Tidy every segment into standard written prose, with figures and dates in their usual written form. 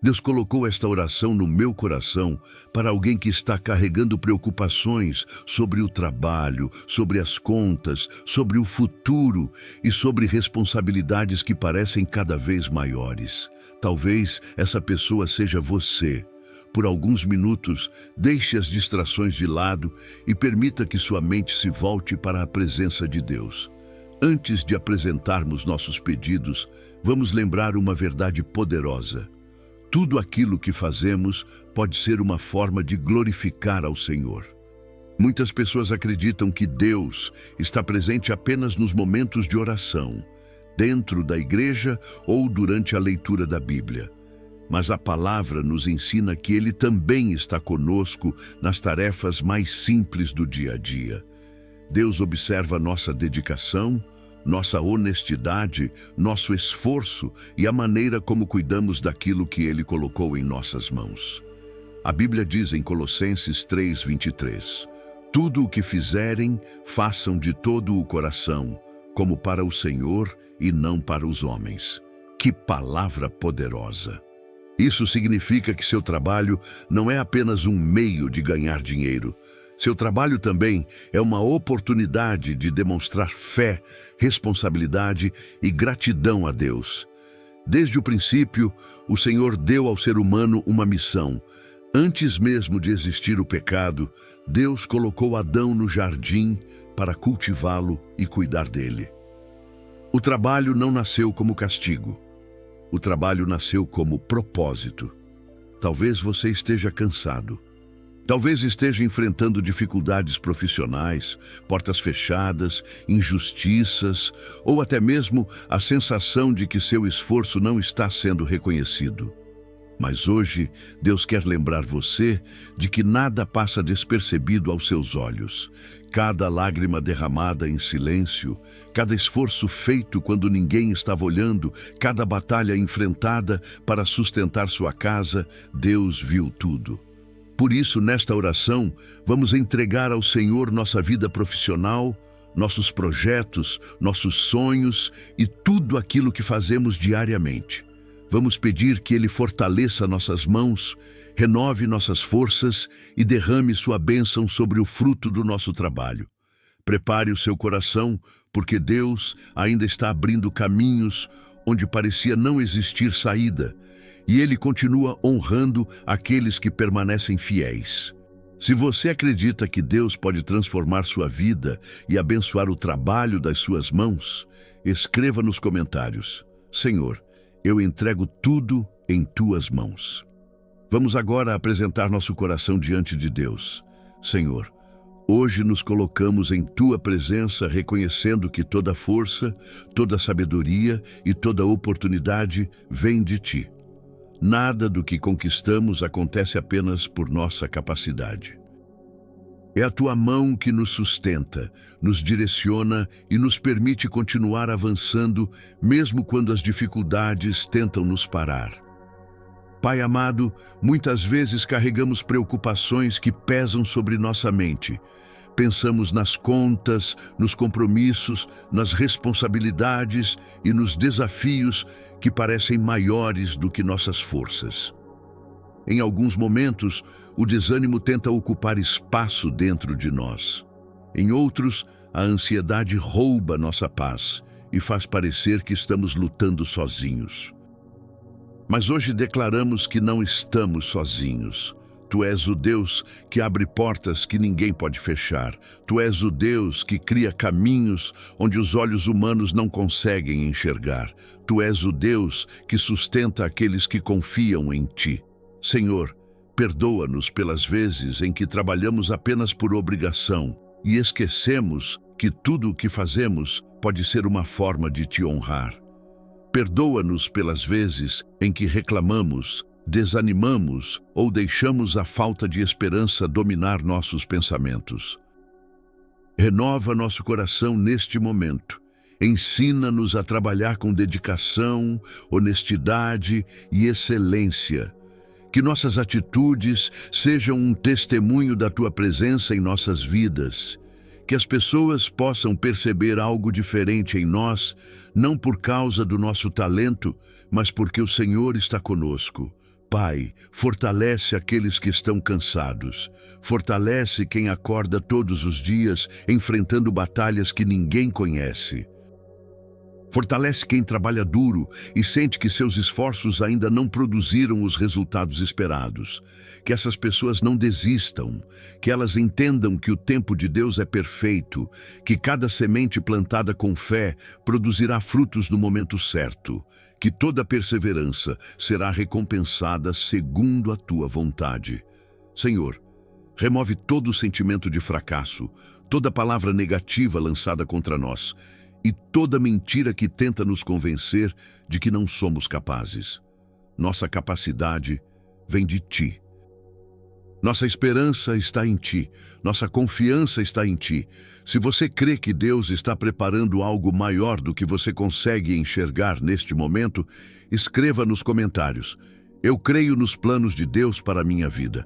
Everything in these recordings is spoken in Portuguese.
Deus colocou esta oração no meu coração para alguém que está carregando preocupações sobre o trabalho, sobre as contas, sobre o futuro e sobre responsabilidades que parecem cada vez maiores. Talvez essa pessoa seja você. Por alguns minutos, deixe as distrações de lado e permita que sua mente se volte para a presença de Deus. Antes de apresentarmos nossos pedidos, vamos lembrar uma verdade poderosa. Tudo aquilo que fazemos pode ser uma forma de glorificar ao Senhor. Muitas pessoas acreditam que Deus está presente apenas nos momentos de oração, dentro da igreja ou durante a leitura da Bíblia. Mas a palavra nos ensina que Ele também está conosco nas tarefas mais simples do dia a dia. Deus observa nossa dedicação, nossa honestidade, nosso esforço e a maneira como cuidamos daquilo que Ele colocou em nossas mãos. A Bíblia diz em Colossenses 3:23, tudo o que fizerem, façam de todo o coração, como para o Senhor e não para os homens. Que palavra poderosa! Isso significa que seu trabalho não é apenas um meio de ganhar dinheiro. Seu trabalho também é uma oportunidade de demonstrar fé, responsabilidade e gratidão a Deus. Desde o princípio, o Senhor deu ao ser humano uma missão. Antes mesmo de existir o pecado, Deus colocou Adão no jardim para cultivá-lo e cuidar dele. O trabalho não nasceu como castigo. O trabalho nasceu como propósito. Talvez você esteja cansado. Talvez esteja enfrentando dificuldades profissionais, portas fechadas, injustiças, ou até mesmo a sensação de que seu esforço não está sendo reconhecido. Mas hoje, Deus quer lembrar você de que nada passa despercebido aos seus olhos. Cada lágrima derramada em silêncio, cada esforço feito quando ninguém estava olhando, cada batalha enfrentada para sustentar sua casa, Deus viu tudo. Por isso, nesta oração, vamos entregar ao Senhor nossa vida profissional, nossos projetos, nossos sonhos e tudo aquilo que fazemos diariamente. Vamos pedir que Ele fortaleça nossas mãos, renove nossas forças e derrame sua bênção sobre o fruto do nosso trabalho. Prepare o seu coração, porque Deus ainda está abrindo caminhos onde parecia não existir saída, e Ele continua honrando aqueles que permanecem fiéis. Se você acredita que Deus pode transformar sua vida e abençoar o trabalho das suas mãos, escreva nos comentários: Senhor, eu entrego tudo em tuas mãos. Vamos agora apresentar nosso coração diante de Deus. Senhor, hoje nos colocamos em tua presença, reconhecendo que toda força, toda sabedoria e toda oportunidade vem de ti. Nada do que conquistamos acontece apenas por nossa capacidade. É a tua mão que nos sustenta, nos direciona e nos permite continuar avançando, mesmo quando as dificuldades tentam nos parar. Pai amado, muitas vezes carregamos preocupações que pesam sobre nossa mente. Pensamos nas contas, nos compromissos, nas responsabilidades e nos desafios que parecem maiores do que nossas forças. Em alguns momentos, o desânimo tenta ocupar espaço dentro de nós. Em outros, a ansiedade rouba nossa paz e faz parecer que estamos lutando sozinhos. Mas hoje declaramos que não estamos sozinhos. Tu és o Deus que abre portas que ninguém pode fechar. Tu és o Deus que cria caminhos onde os olhos humanos não conseguem enxergar. Tu és o Deus que sustenta aqueles que confiam em ti. Senhor, perdoa-nos pelas vezes em que trabalhamos apenas por obrigação e esquecemos que tudo o que fazemos pode ser uma forma de te honrar. Perdoa-nos pelas vezes em que reclamamos, desanimamos ou deixamos a falta de esperança dominar nossos pensamentos. Renova nosso coração neste momento. Ensina-nos a trabalhar com dedicação, honestidade e excelência. Que nossas atitudes sejam um testemunho da tua presença em nossas vidas. Que as pessoas possam perceber algo diferente em nós, não por causa do nosso talento, mas porque o Senhor está conosco. Pai, fortalece aqueles que estão cansados. Fortalece quem acorda todos os dias enfrentando batalhas que ninguém conhece. Fortalece quem trabalha duro e sente que seus esforços ainda não produziram os resultados esperados. Que essas pessoas não desistam, que elas entendam que o tempo de Deus é perfeito, que cada semente plantada com fé produzirá frutos no momento certo, que toda perseverança será recompensada segundo a tua vontade. Senhor, remove todo o sentimento de fracasso, toda palavra negativa lançada contra nós, e toda mentira que tenta nos convencer de que não somos capazes. Nossa capacidade vem de Ti. Nossa esperança está em Ti, nossa confiança está em Ti. Se você crê que Deus está preparando algo maior do que você consegue enxergar neste momento, escreva nos comentários: eu creio nos planos de Deus para a minha vida.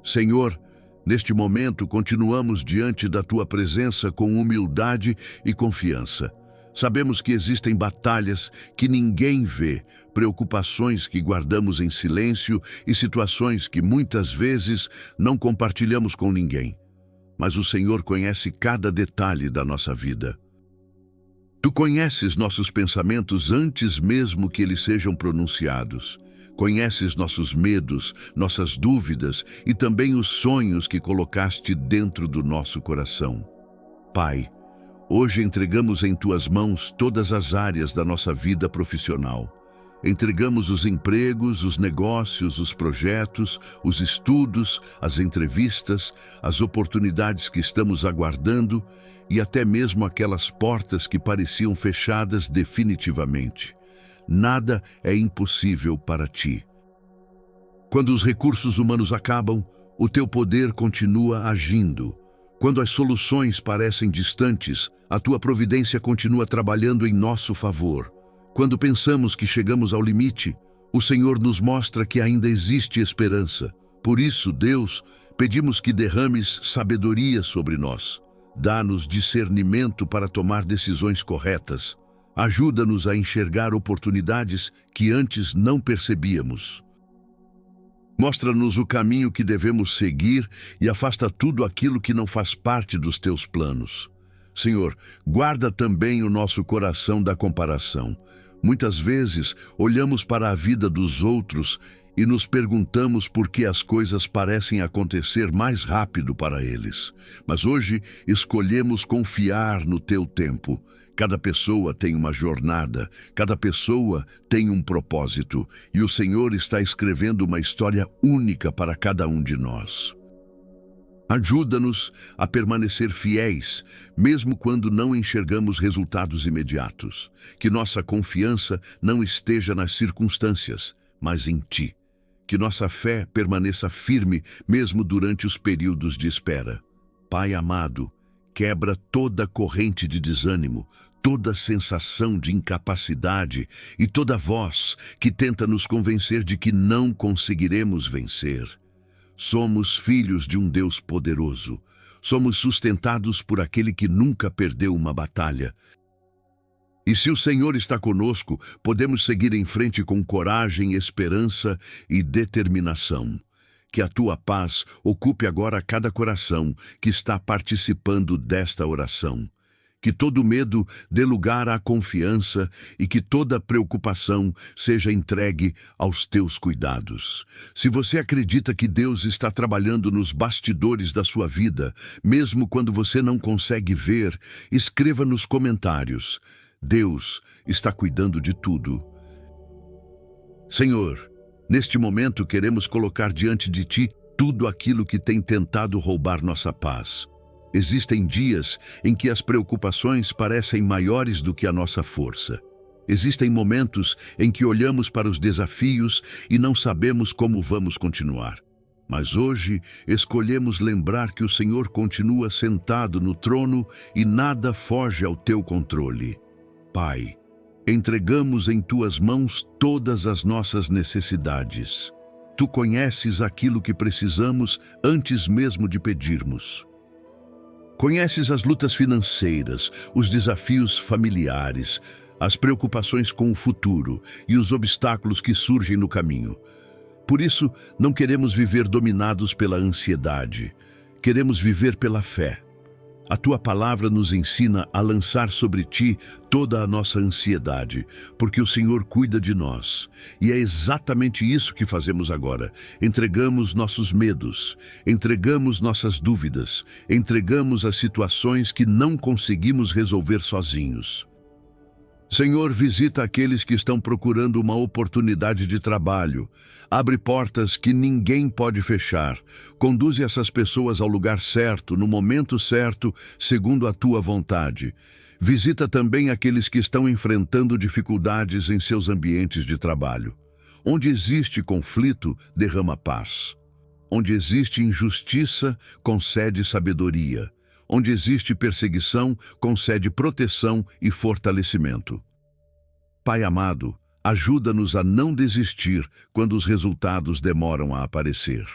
Senhor, neste momento, continuamos diante da Tua presença com humildade e confiança. Sabemos que existem batalhas que ninguém vê, preocupações que guardamos em silêncio e situações que muitas vezes não compartilhamos com ninguém. Mas o Senhor conhece cada detalhe da nossa vida. Tu conheces nossos pensamentos antes mesmo que eles sejam pronunciados. Conheces nossos medos, nossas dúvidas e também os sonhos que colocaste dentro do nosso coração. Pai, hoje entregamos em Tuas mãos todas as áreas da nossa vida profissional. Entregamos os empregos, os negócios, os projetos, os estudos, as entrevistas, as oportunidades que estamos aguardando e até mesmo aquelas portas que pareciam fechadas definitivamente. Nada é impossível para Ti. Quando os recursos humanos acabam, o Teu poder continua agindo. Quando as soluções parecem distantes, a Tua providência continua trabalhando em nosso favor. Quando pensamos que chegamos ao limite, o Senhor nos mostra que ainda existe esperança. Por isso, Deus, pedimos que derrames sabedoria sobre nós. Dá-nos discernimento para tomar decisões corretas. Ajuda-nos a enxergar oportunidades que antes não percebíamos. Mostra-nos o caminho que devemos seguir e afasta tudo aquilo que não faz parte dos Teus planos. Senhor, guarda também o nosso coração da comparação. Muitas vezes olhamos para a vida dos outros e nos perguntamos por que as coisas parecem acontecer mais rápido para eles. Mas hoje escolhemos confiar no Teu tempo. Cada pessoa tem uma jornada, cada pessoa tem um propósito, e o Senhor está escrevendo uma história única para cada um de nós. Ajuda-nos a permanecer fiéis, mesmo quando não enxergamos resultados imediatos. Que nossa confiança não esteja nas circunstâncias, mas em Ti. Que nossa fé permaneça firme, mesmo durante os períodos de espera. Pai amado, quebra toda corrente de desânimo, toda sensação de incapacidade e toda voz que tenta nos convencer de que não conseguiremos vencer. Somos filhos de um Deus poderoso. Somos sustentados por aquele que nunca perdeu uma batalha. E se o Senhor está conosco, podemos seguir em frente com coragem, esperança e determinação. Que a Tua paz ocupe agora cada coração que está participando desta oração. Que todo medo dê lugar à confiança e que toda preocupação seja entregue aos Teus cuidados. Se você acredita que Deus está trabalhando nos bastidores da sua vida, mesmo quando você não consegue ver, escreva nos comentários: Deus está cuidando de tudo. Senhor, neste momento queremos colocar diante de Ti tudo aquilo que tem tentado roubar nossa paz. Existem dias em que as preocupações parecem maiores do que a nossa força. Existem momentos em que olhamos para os desafios e não sabemos como vamos continuar. Mas hoje escolhemos lembrar que o Senhor continua sentado no trono e nada foge ao Teu controle. Pai, entregamos em Tuas mãos todas as nossas necessidades. Tu conheces aquilo que precisamos antes mesmo de pedirmos. Conheces as lutas financeiras, os desafios familiares, as preocupações com o futuro e os obstáculos que surgem no caminho. Por isso, não queremos viver dominados pela ansiedade. Queremos viver pela fé. A tua palavra nos ensina a lançar sobre ti toda a nossa ansiedade, porque o Senhor cuida de nós. E é exatamente isso que fazemos agora. Entregamos nossos medos, entregamos nossas dúvidas, entregamos as situações que não conseguimos resolver sozinhos. Senhor, visita aqueles que estão procurando uma oportunidade de trabalho. Abre portas que ninguém pode fechar. Conduze essas pessoas ao lugar certo, no momento certo, segundo a tua vontade. Visita também aqueles que estão enfrentando dificuldades em seus ambientes de trabalho. Onde existe conflito, derrama paz. Onde existe injustiça, concede sabedoria. Onde existe perseguição, concede proteção e fortalecimento. Pai amado, ajuda-nos a não desistir quando os resultados demoram a aparecer.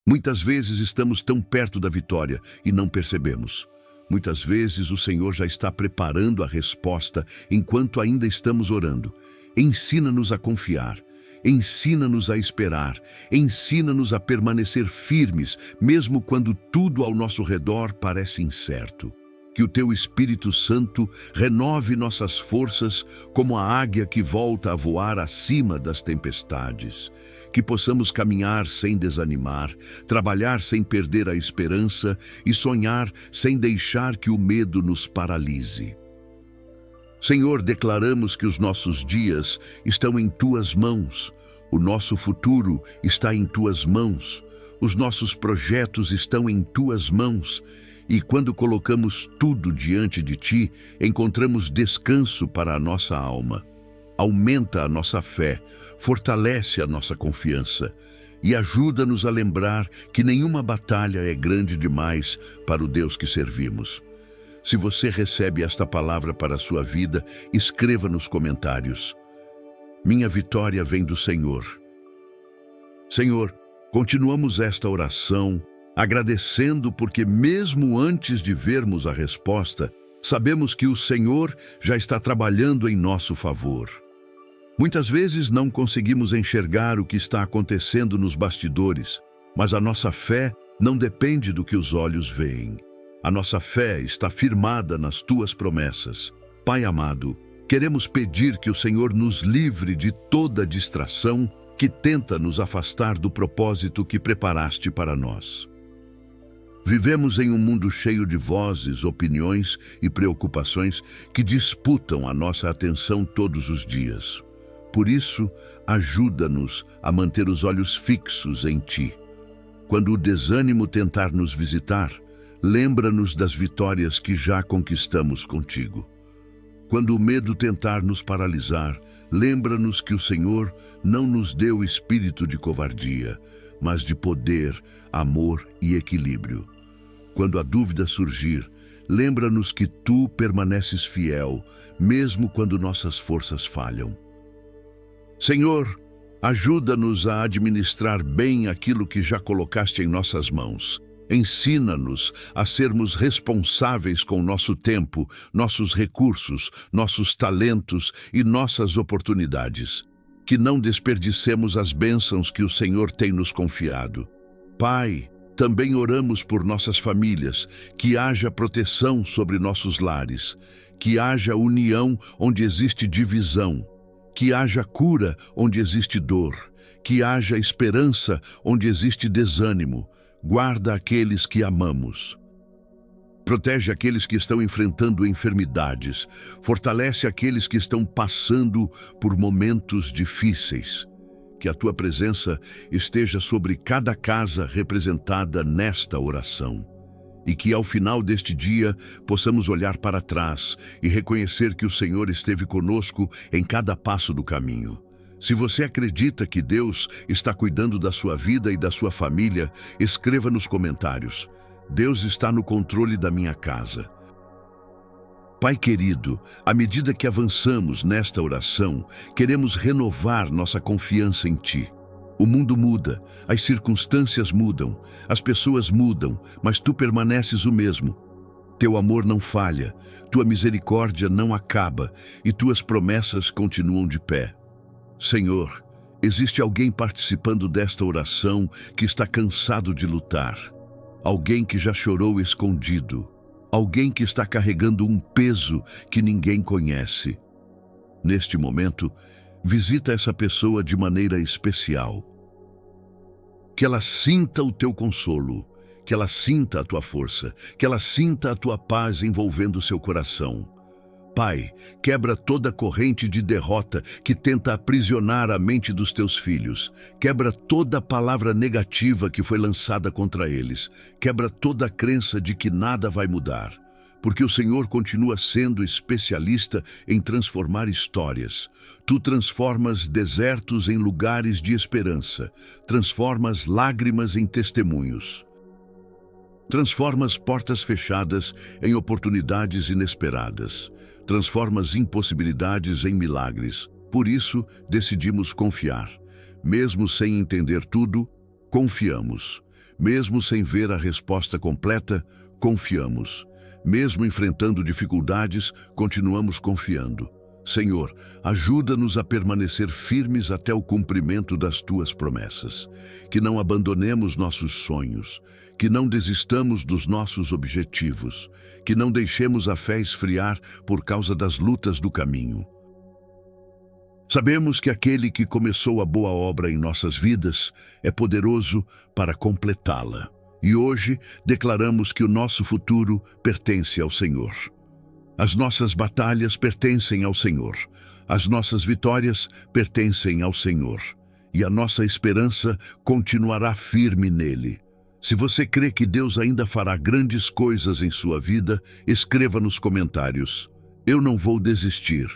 Muitas vezes estamos tão perto da vitória e não percebemos. Muitas vezes o Senhor já está preparando a resposta enquanto ainda estamos orando. Ensina-nos a confiar. Ensina-nos a esperar, ensina-nos a permanecer firmes, mesmo quando tudo ao nosso redor parece incerto. Que o Teu Espírito Santo renove nossas forças como a águia que volta a voar acima das tempestades. Que possamos caminhar sem desanimar, trabalhar sem perder a esperança e sonhar sem deixar que o medo nos paralise. Senhor, declaramos que os nossos dias estão em Tuas mãos, o nosso futuro está em Tuas mãos, os nossos projetos estão em Tuas mãos, e quando colocamos tudo diante de Ti, encontramos descanso para a nossa alma. Aumenta a nossa fé, fortalece a nossa confiança e ajuda-nos a lembrar que nenhuma batalha é grande demais para o Deus que servimos. Se você recebe esta palavra para a sua vida, escreva nos comentários. Minha vitória vem do Senhor. Senhor, continuamos esta oração agradecendo porque mesmo antes de vermos a resposta, sabemos que o Senhor já está trabalhando em nosso favor. Muitas vezes não conseguimos enxergar o que está acontecendo nos bastidores, mas a nossa fé não depende do que os olhos veem. A nossa fé está firmada nas Tuas promessas. Pai amado, queremos pedir que o Senhor nos livre de toda distração que tenta nos afastar do propósito que preparaste para nós. Vivemos em um mundo cheio de vozes, opiniões e preocupações que disputam a nossa atenção todos os dias. Por isso, ajuda-nos a manter os olhos fixos em Ti. Quando o desânimo tentar nos visitar, lembra-nos das vitórias que já conquistamos contigo. Quando o medo tentar nos paralisar, lembra-nos que o Senhor não nos deu espírito de covardia, mas de poder, amor e equilíbrio. Quando a dúvida surgir, lembra-nos que Tu permaneces fiel, mesmo quando nossas forças falham. Senhor, ajuda-nos a administrar bem aquilo que já colocaste em nossas mãos. Ensina-nos a sermos responsáveis com nosso tempo, nossos recursos, nossos talentos e nossas oportunidades. Que não desperdicemos as bênçãos que o Senhor tem nos confiado. Pai, também oramos por nossas famílias, que haja proteção sobre nossos lares, que haja união onde existe divisão, que haja cura onde existe dor, que haja esperança onde existe desânimo. Guarda aqueles que amamos. Protege aqueles que estão enfrentando enfermidades. Fortalece aqueles que estão passando por momentos difíceis. Que a Tua presença esteja sobre cada casa representada nesta oração. E que ao final deste dia possamos olhar para trás e reconhecer que o Senhor esteve conosco em cada passo do caminho. Se você acredita que Deus está cuidando da sua vida e da sua família, escreva nos comentários. Deus está no controle da minha casa. Pai querido, à medida que avançamos nesta oração, queremos renovar nossa confiança em Ti. O mundo muda, as circunstâncias mudam, as pessoas mudam, mas Tu permaneces o mesmo. Teu amor não falha, Tua misericórdia não acaba e Tuas promessas continuam de pé. Senhor, Existe alguém participando desta oração que está cansado de lutar. Alguém que já chorou escondido. Alguém que está carregando um peso que ninguém conhece. Neste momento, visita essa pessoa de maneira especial. Que ela sinta o teu consolo, que ela sinta a tua força, que ela sinta a tua paz envolvendo seu coração. Pai, quebra toda corrente de derrota que tenta aprisionar a mente dos teus filhos. Quebra toda palavra negativa que foi lançada contra eles. Quebra toda a crença de que nada vai mudar. Porque o Senhor continua sendo especialista em transformar histórias. Tu transformas desertos em lugares de esperança. Transformas lágrimas em testemunhos. Transformas portas fechadas em oportunidades inesperadas. Transformas impossibilidades em milagres. Por isso, decidimos confiar. Mesmo sem entender tudo, confiamos. Mesmo sem ver a resposta completa, confiamos. Mesmo enfrentando dificuldades, continuamos confiando. Senhor, ajuda-nos a permanecer firmes até o cumprimento das Tuas promessas. Que não abandonemos nossos sonhos. Que não desistamos dos nossos objetivos. Que não deixemos a fé esfriar por causa das lutas do caminho. Sabemos que aquele que começou a boa obra em nossas vidas é poderoso para completá-la. E hoje declaramos que o nosso futuro pertence ao Senhor. As nossas batalhas pertencem ao Senhor. As nossas vitórias pertencem ao Senhor. E a nossa esperança continuará firme nele. Se você crê que Deus ainda fará grandes coisas em sua vida, escreva nos comentários: eu não vou desistir.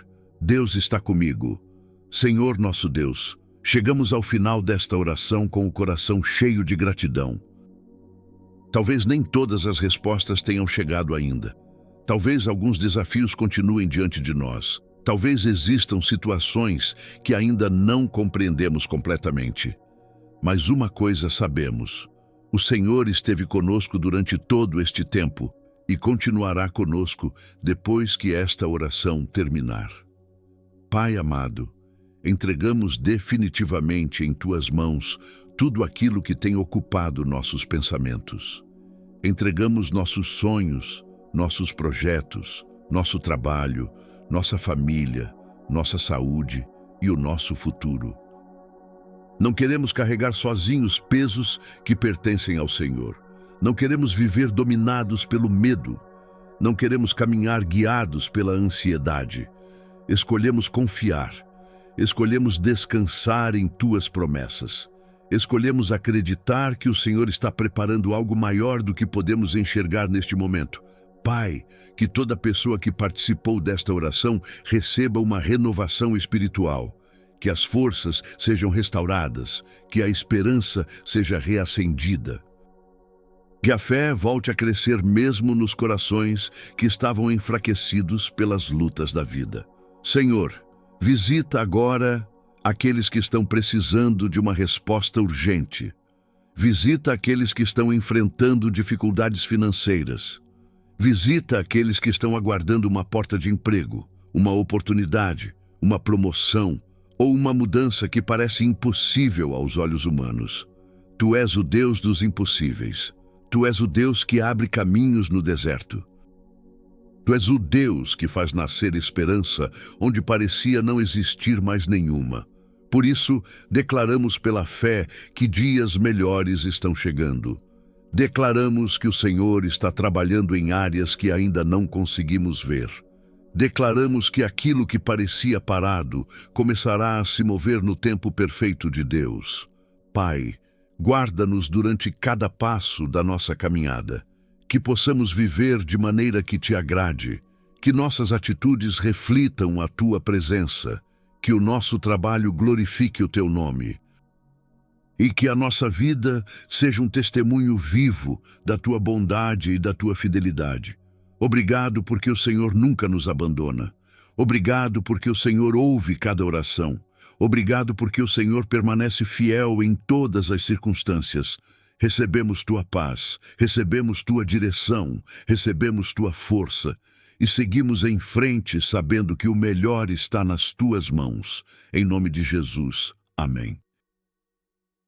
Deus está comigo. Senhor nosso Deus, chegamos ao final desta oração com o coração cheio de gratidão. Talvez nem todas as respostas tenham chegado ainda. Talvez alguns desafios continuem diante de nós. Talvez existam situações que ainda não compreendemos completamente. Mas uma coisa sabemos: o Senhor esteve conosco durante todo este tempo e continuará conosco depois que esta oração terminar. Pai amado, entregamos definitivamente em Tuas mãos tudo aquilo que tem ocupado nossos pensamentos. Entregamos nossos sonhos, nossos projetos, nosso trabalho, nossa família, nossa saúde e o nosso futuro. Não queremos carregar sozinhos pesos que pertencem ao Senhor. Não queremos viver dominados pelo medo. Não queremos caminhar guiados pela ansiedade. Escolhemos confiar. Escolhemos descansar em Tuas promessas. Escolhemos acreditar que o Senhor está preparando algo maior do que podemos enxergar neste momento. Pai, que toda pessoa que participou desta oração receba uma renovação espiritual. Que as forças sejam restauradas, que a esperança seja reacendida. Que a fé volte a crescer mesmo nos corações que estavam enfraquecidos pelas lutas da vida. Senhor, visita agora aqueles que estão precisando de uma resposta urgente. Visita aqueles que estão enfrentando dificuldades financeiras. Visita aqueles que estão aguardando uma porta de emprego, uma oportunidade, uma promoção ou uma mudança que parece impossível aos olhos humanos. Tu és o Deus dos impossíveis. Tu és o Deus que abre caminhos no deserto. Tu és o Deus que faz nascer esperança onde parecia não existir mais nenhuma. Por isso, declaramos pela fé que dias melhores estão chegando. Declaramos que o Senhor está trabalhando em áreas que ainda não conseguimos ver. Declaramos que aquilo que parecia parado começará a se mover no tempo perfeito de Deus. Pai, guarda-nos durante cada passo da nossa caminhada. Que possamos viver de maneira que Te agrade. Que nossas atitudes reflitam a Tua presença. Que o nosso trabalho glorifique o Teu nome. E que a nossa vida seja um testemunho vivo da Tua bondade e da Tua fidelidade. Obrigado porque o Senhor nunca nos abandona. Obrigado porque o Senhor ouve cada oração. Obrigado porque o Senhor permanece fiel em todas as circunstâncias. Recebemos Tua paz, recebemos Tua direção, recebemos Tua força e seguimos em frente sabendo que o melhor está nas Tuas mãos. Em nome de Jesus. Amém.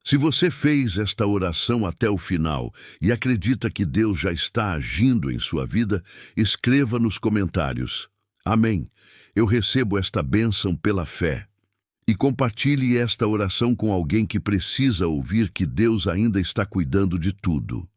Se você fez esta oração até o final e acredita que Deus já está agindo em sua vida, escreva nos comentários: Amém. Eu recebo esta bênção pela fé. E compartilhe esta oração com alguém que precisa ouvir que Deus ainda está cuidando de tudo.